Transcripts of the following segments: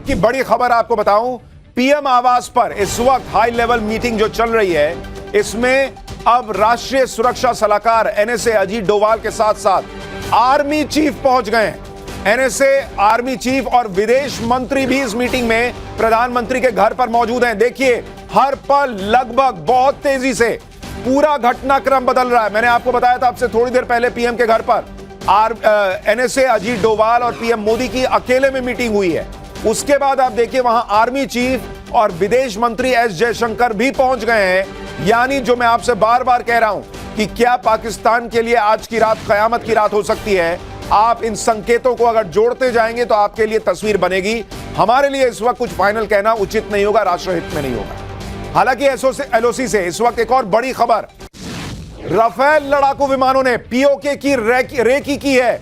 की बड़ी खबर आपको बताऊं, पीएम आवास पर इस वक्त हाई लेवल मीटिंग जो चल रही है, इसमें अब राष्ट्रीय सुरक्षा सलाहकार एनएसए अजीत डोभाल के साथ साथ आर्मी चीफ पहुंच गए हैं। एनएसए, आर्मी चीफ और विदेश मंत्री भी इस मीटिंग में प्रधानमंत्री के घर पर मौजूद हैं। देखिए, हर पल लगभग बहुत तेजी से पूरा घटनाक्रम बदल रहा है। मैंने आपको बताया था आपसे थोड़ी देर पहले पीएम के घर पर एनएसए अजीत डोभाल और पीएम मोदी की अकेले में मीटिंग हुई है। उसके बाद आप देखिए वहां आर्मी चीफ और विदेश मंत्री एस जयशंकर भी पहुंच गए हैं। यानी जो मैं आपसे बार बार कह रहा हूं कि क्या पाकिस्तान के लिए आज की रात कयामत की रात हो सकती है। आप इन संकेतों को अगर जोड़ते जाएंगे तो आपके लिए तस्वीर बनेगी। हमारे लिए इस वक्त कुछ फाइनल कहना उचित नहीं होगा, राष्ट्रहित में नहीं होगा। हालांकि एलओसी से इस वक्त एक और बड़ी खबर, राफेल लड़ाकू विमानों ने पीओके की रेकी की है।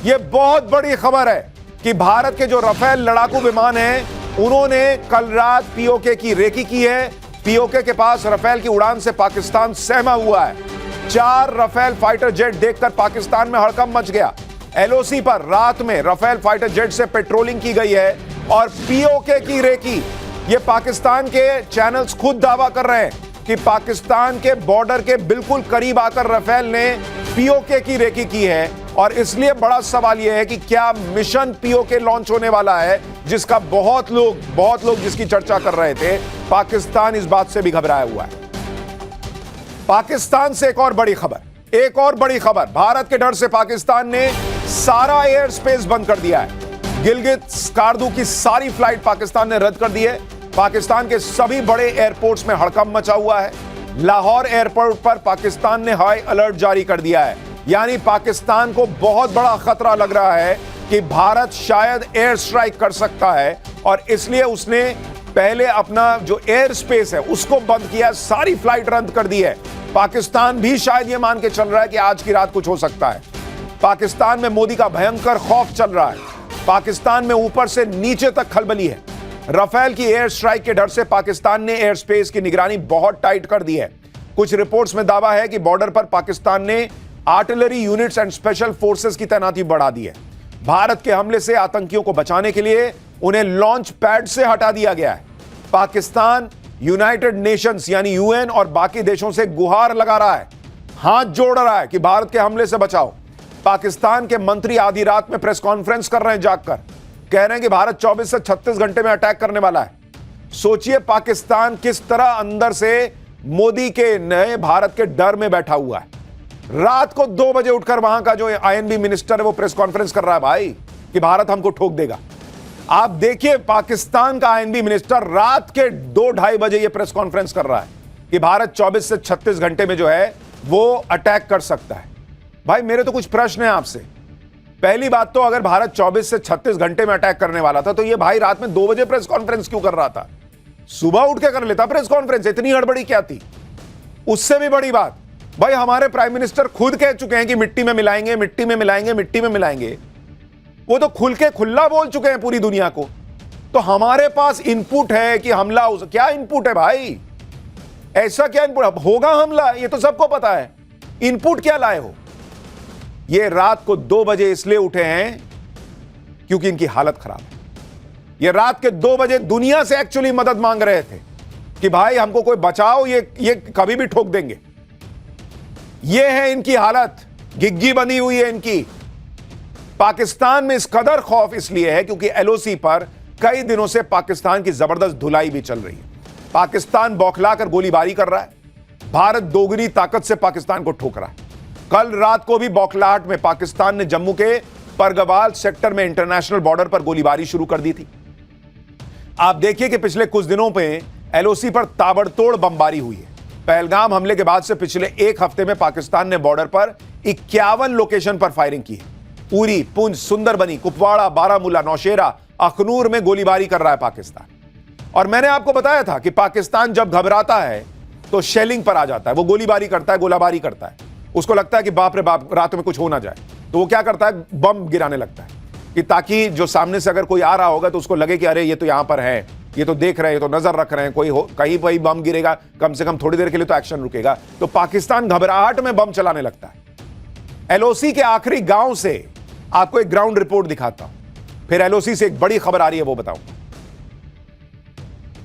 यह बहुत बड़ी खबर है कि भारत के जो राफेल लड़ाकू विमान हैं, उन्होंने कल रात पीओके की रेकी की है। पीओके के पास राफेल की उड़ान से पाकिस्तान सहमा हुआ है। 4 राफेल फाइटर जेट देखकर पाकिस्तान में हड़कंप मच गया। एलओसी पर रात में राफेल फाइटर जेट से पेट्रोलिंग की गई है और पीओके की रेकी, ये पाकिस्तान के चैनल्स खुद दावा कर रहे हैं कि पाकिस्तान के बॉर्डर के बिल्कुल करीब आकर राफेल ने पीओके की रेकी की है। और इसलिए बड़ा सवाल यह है कि क्या मिशन पीओके लॉन्च होने वाला है, जिसका बहुत लोग जिसकी चर्चा कर रहे थे। पाकिस्तान इस बात से भी घबराया हुआ है। पाकिस्तान से एक और बड़ी खबर, भारत के डर से पाकिस्तान ने सारा एयर स्पेस बंद कर दिया है। गिलगित स्कार्दू की सारी फ्लाइट पाकिस्तान ने रद्द कर दी है। पाकिस्तान के सभी बड़े एयरपोर्ट्स में हड़कंप मचा हुआ है। लाहौर एयरपोर्ट पर पाकिस्तान ने हाई अलर्ट जारी कर दिया है। यानी पाकिस्तान को बहुत बड़ा खतरा लग रहा है कि भारत शायद एयर स्ट्राइक कर सकता है और इसलिए उसने पहले अपना जो एयर स्पेस है उसको बंद किया, सारी फ्लाइट रद्द कर दी है। पाकिस्तान भी शायद यह मान के चल रहा है कि आज की रात कुछ हो सकता है। पाकिस्तान में मोदी का भयंकर खौफ चल रहा है। पाकिस्तान में ऊपर से नीचे तक खलबली है। राफेल की एयर स्ट्राइक के डर से पाकिस्तान ने एयर स्पेस की निगरानी बहुत टाइट कर दी है। कुछ रिपोर्ट्स में दावा है कि बॉर्डर पर पाकिस्तान ने artillery units and special forces की तैनाती बढ़ा दी है। भारत के हमले से आतंकियों को बचाने के लिए उन्हें लॉन्च पैड से हटा दिया गया है। पाकिस्तान यूनाइटेड नेशंस यानी यूएन और बाकी देशों से गुहार लगा रहा है, हाथ जोड़ रहा है कि भारत के हमले से बचाओ। पाकिस्तान के मंत्री आधी रात में प्रेस कॉन्फ्रेंस कर रहे हैं, जागकर कह रहे हैं कि भारत 24 से 36 घंटे में अटैक करने वाला है। सोचिए पाकिस्तान किस तरह अंदर से मोदी के नए भारत के डर में बैठा हुआ है। रात को 2 बजे उठकर वहां का जो आईएनबी मिनिस्टर है वो प्रेस कॉन्फ्रेंस कर रहा है भाई कि भारत हमको ठोक देगा। आप देखिए पाकिस्तान का आईएनबी मिनिस्टर रात के 2-2:30 बजे ये प्रेस कॉन्फ्रेंस कर रहा है कि भारत 24 से 36 घंटे में जो है वो अटैक कर सकता है। भाई मेरे तो कुछ प्रश्न है आपसे। पहली बात तो अगर भारत 24 से 36 घंटे में अटैक करने वाला था तो ये भाई रात में 2 बजे प्रेस कॉन्फ्रेंस क्यों कर रहा था? सुबह उठ के कर लेता प्रेस कॉन्फ्रेंस, इतनी हड़बड़ी क्या थी? उससे भी बड़ी बात, भाई हमारे प्राइम मिनिस्टर खुद कह चुके हैं कि मिट्टी में मिलाएंगे, मिट्टी में मिलाएंगे, मिट्टी में मिलाएंगे। वो तो खुल के खुला बोल चुके हैं पूरी दुनिया को। तो हमारे पास इनपुट है कि हमला हो। क्या इनपुट है भाई? ऐसा क्या इनपुट होगा? हमला, ये तो सबको पता है। इनपुट क्या लाए हो? ये रात को 2 बजे इसलिए उठे हैं क्योंकि इनकी हालत खराब है। ये रात के 2 बजे दुनिया से एक्चुअली मदद मांग रहे थे कि भाई हमको कोई बचाओ, ये कभी भी ठोक देंगे। ये है इनकी हालत, घिग्गी बनी हुई है इनकी। पाकिस्तान में इस कदर खौफ इसलिए है क्योंकि एलओसी पर कई दिनों से पाकिस्तान की जबरदस्त धुलाई भी चल रही है। पाकिस्तान बौखलाकर गोलीबारी कर रहा है, भारत दोगुनी ताकत से पाकिस्तान को ठोक रहा है। कल रात को भी बौखलाहट में पाकिस्तान ने जम्मू के परगवाल सेक्टर में इंटरनेशनल बॉर्डर पर गोलीबारी शुरू कर दी थी। आप देखिए कि पिछले कुछ दिनों पे एलओसी पर ताबड़तोड़ बमबारी हुई है। पहलगाम हमले के बाद से पिछले 1 हफ्ते में पाकिस्तान ने बॉर्डर पर 51 लोकेशन पर फायरिंग की है। उरी, पुंछ, सुंदरबनी, कुपवाड़ा, बारामूला, नौशेरा, अखनूर में गोलीबारी कर रहा है पाकिस्तान। और मैंने आपको बताया था कि पाकिस्तान जब घबराता है तो शेलिंग पर आ जाता है, वो गोलीबारी करता है, गोलाबारी करता है। उसको लगता है कि बाप रे बाप रात में कुछ हो ना जाए, तो वो क्या करता है, बम गिराने लगता है कि ताकि जो सामने से अगर कोई आ रहा होगा तो उसको लगे कि अरे ये तो यहां पर है, ये तो देख रहे हैं, ये तो नजर रख रहे हैं, कोई हो कहीं पर बम गिरेगा, कम से कम थोड़ी देर के लिए तो एक्शन रुकेगा। तो पाकिस्तान घबराहट में बम चलाने लगता है। एलओसी के आखिरी गांव से आपको एक ग्राउंड रिपोर्ट दिखाता हूं, फिर एलओसी से एक बड़ी खबर आ रही है वो बताऊंगा।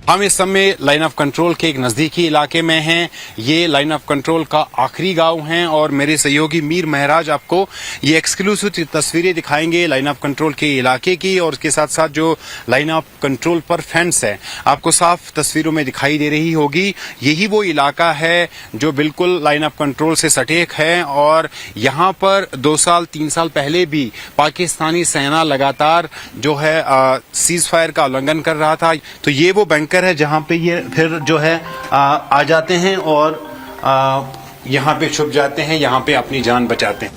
हम इस समय लाइन ऑफ कंट्रोल के एक नज़दीकी इलाके में हैं। ये लाइन ऑफ कंट्रोल का आखिरी गांव है और मेरे सहयोगी मीर महराज आपको ये एक्सक्लूसिव तस्वीरें दिखाएंगे लाइन ऑफ कंट्रोल के इलाके की, और उसके साथ साथ जो लाइन ऑफ कंट्रोल पर फेंस है आपको साफ तस्वीरों में दिखाई दे रही होगी। यही वो इलाका है जो बिल्कुल लाइन ऑफ कंट्रोल से सटीक है, और यहाँ पर 2 साल 3 साल पहले भी पाकिस्तानी सेना लगातार जो है सीज फायर का उल्लंघन कर रहा था। तो ये वो बैंकर है जहां पे ये फिर जो है आ जाते हैं और यहां पे छुप जाते हैं, यहां पे अपनी जान बचाते हैं।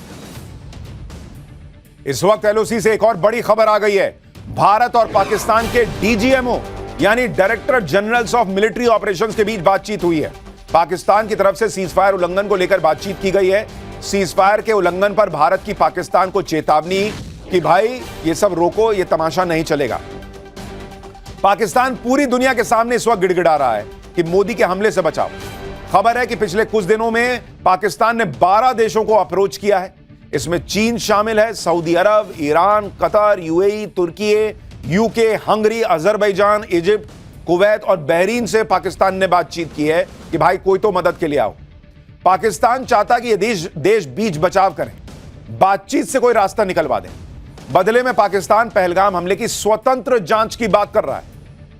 इस वक्त एलओसी से एक और बड़ी खबर आ गई है। भारत और पाकिस्तान के डीजीएमओ यानी director generals of military operations के बीच बातचीत हुई है। पाकिस्तान की तरफ से सीज फायर उल्लंघन को लेकर बातचीत की गई है। सीज फायर के उल्लंघन पर भारत की पाकिस्तान को चेतावनी कि भाई ये सब रोको, ये तमाशा नहीं चलेगा। पाकिस्तान पूरी दुनिया के सामने इस वक्त गिड़गिड़ा रहा है कि मोदी के हमले से बचाओ। खबर है कि पिछले कुछ दिनों में पाकिस्तान ने 12 देशों को अप्रोच किया है। इसमें चीन शामिल है, सऊदी अरब, ईरान, कतर, यूएई, तुर्की, UK, Hungary, Azerbaijan, Egypt, Kuwait और बहरीन से पाकिस्तान ने बातचीत की है कि भाई कोई तो मदद के लिए आओ। पाकिस्तान चाहता कि ये देश बीच बचाव करें, बातचीत से कोई रास्ता निकलवा दें। बदले में पाकिस्तान पहलगाम हमले की स्वतंत्र जांच की बात कर रहा है।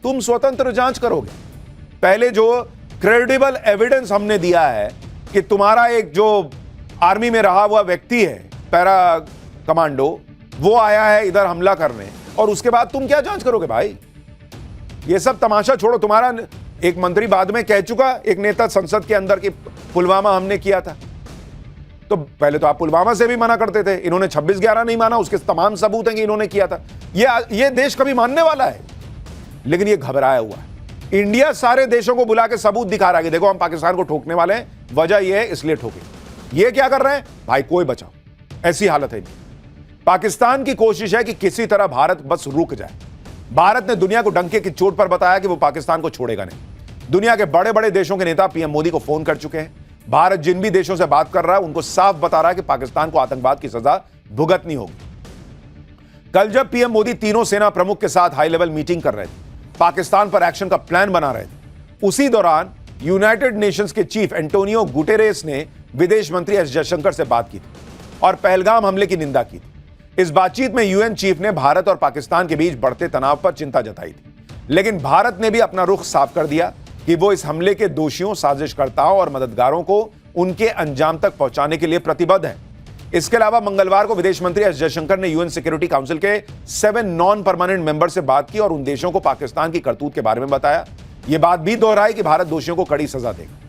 तुम स्वतंत्र जांच करोगे? पहले जो क्रेडिबल एविडेंस हमने दिया है कि तुम्हारा एक जो आर्मी में रहा हुआ व्यक्ति है, पैरा कमांडो, वो आया है इधर हमला करने, और उसके बाद तुम क्या जांच करोगे भाई? ये सब तमाशा छोड़ो। तुम्हारा एक मंत्री बाद में कह चुका, एक नेता संसद के अंदर, कि पुलवामा हमने किया था। तो पहले तो आप पुलवामा से भी मना करते थे, इन्होंने 26/11 नहीं माना, उसके तमाम सबूत हैं कि इन्होंने किया था। ये देश कभी मानने वाला है? लेकिन ये घबराया हुआ है। इंडिया सारे देशों को बुला के सबूत दिखा रहा है कि देखो हम पाकिस्तान को ठोकने वाले हैं, वजह यह है इसलिए ठोके। ये क्या कर रहे हैं भाई? कोई बचाओ, ऐसी हालत है। पाकिस्तान की कोशिश है कि किसी तरह भारत बस रुक जाए। भारत ने दुनिया को डंके की चोट पर बताया कि वो पाकिस्तान को छोड़ेगा नहीं। दुनिया के बड़े बड़े देशों के नेता पीएम मोदी को फोन कर चुके हैं। भारत जिन भी देशों से बात कर रहा है उनको साफ बता रहा है कि पाकिस्तान को आतंकवाद की सजा भुगतनी होगी। कल जब पीएम मोदी तीनों सेना प्रमुख के साथ हाई लेवल मीटिंग कर रहे थे, पाकिस्तान पर एक्शन का प्लान बना रहे थे, उसी दौरान यूनाइटेड नेशंस के चीफ एंटोनियो गुटेरेस ने विदेश मंत्री एस जयशंकर से बात की थी और पहलगाम हमले की निंदा की थी। इस बातचीत में यूएन चीफ ने भारत और पाकिस्तान के बीच बढ़ते तनाव पर चिंता जताई थी, लेकिन भारत ने भी अपना रुख साफ कर दिया कि वो इस हमले के दोषियों, साजिशकर्ताओं और मददगारों को उनके अंजाम तक पहुंचाने के लिए प्रतिबद्ध है। इसके अलावा मंगलवार को विदेश मंत्री एस जयशंकर ने यूएन सिक्योरिटी काउंसिल के 7 नॉन परमानेंट मेंबर से बात की और उन देशों को पाकिस्तान की करतूत के बारे में बताया। यह बात भी दोहराई कि भारत दोषियों को कड़ी सजा देगा।